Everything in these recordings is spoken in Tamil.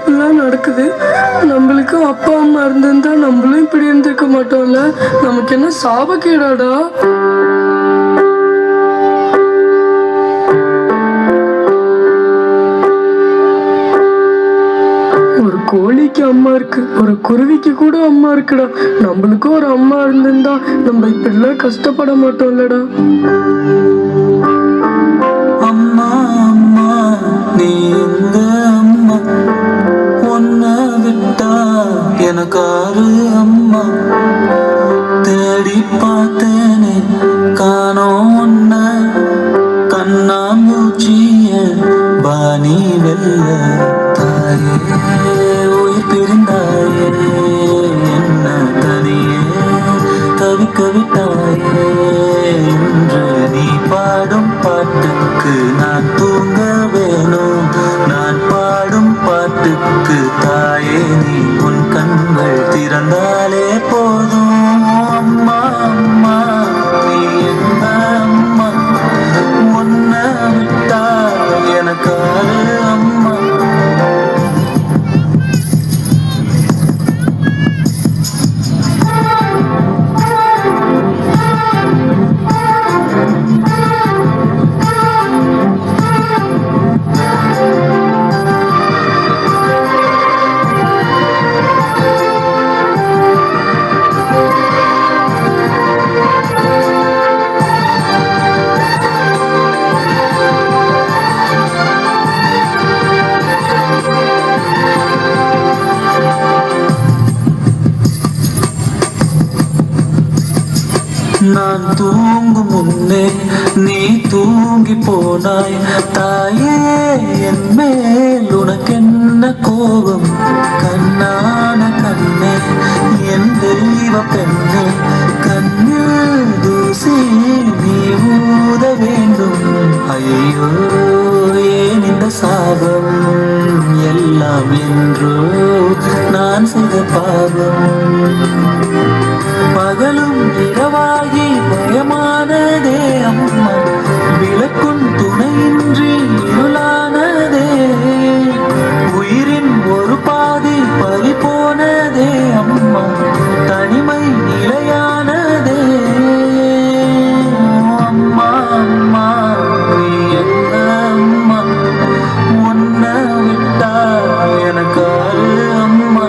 இப்படிலாம் நடக்குது. நம்மளுக்கு அப்பா அம்மா இருந்திருந்தா நம்மளும் இப்படி இருந்திருக்க மாட்டோம்ல. நமக்கு என்ன சாபக்கேடாடா? ஒரு கோழிக்கு அம்மா இருக்கு, ஒரு குருவிக்கு கூட அம்மா இருக்குடா. நம்மளுக்கும் ஒரு அம்மா இருந்திருந்தா நம்ம இப்படிலாம் கஷ்டப்பட மாட்டோம்லடா. அம்மா அம்மா நீ எங்க அம்மா, உன்னை விட்டா எனக்காரு அம்மா. தேடி பார்த்தேனே காணோம் உன்ன, கண்ணாமூச்சிய பாணி வெல்ல. தாயே உயிர் பிரிந்தாயே, என்ன தனியே தவிக்க விட்டாயே. என்று நீ பாடும் பாட்டுக்கு நான் தூங்க வேணும். நான் பாடும் பாட்டுக்கு தாயே நீ உன் கண்கள் திறந்தாலே போதும். அம்மா அம்மா நீ எங்க அம்மா, உன்னை விட்டா எனக்காரு அம்மா. நான் தூங்கும் முன்னே நீ தூங்கி போனாய். தாயே என் மேல் உனக்கென்ன கோபம்? கண்ணான கண்ணே என் தெய்வ பெண்ணே, கண்ணில் தூசி நீ ஊத வேண்டும். ஐயோ ஏன் இந்த சாபம் எல்லாம் என்றோ நான் செய்த பாவம். பகலும் இரவாகி பயமானதே அம்மா, விளக்கும் துணையின்றி இருளானதே. உயிரின் ஒரு பாதி பறி போனதே அம்மா, தனிமை நிலையானதே. அம்மா அம்மா நீ எங்க அம்மா, உன்னை விட்டா எனக்காரு அம்மா.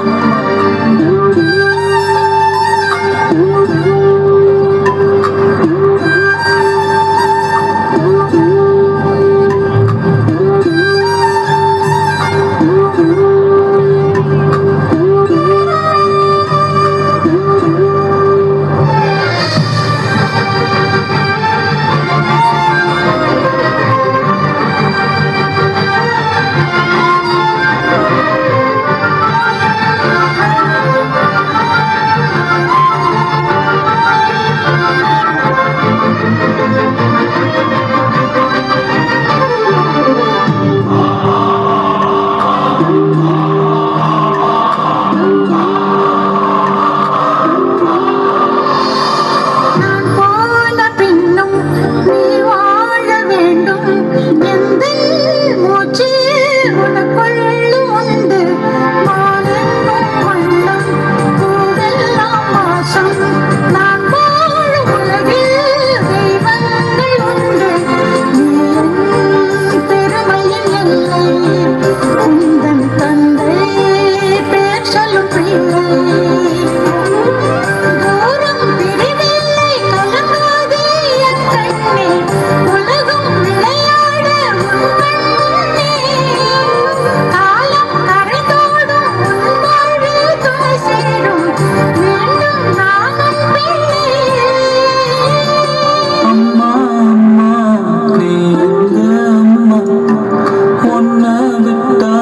உன்னை விட்டா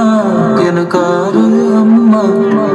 எனக்காரு அம்மா.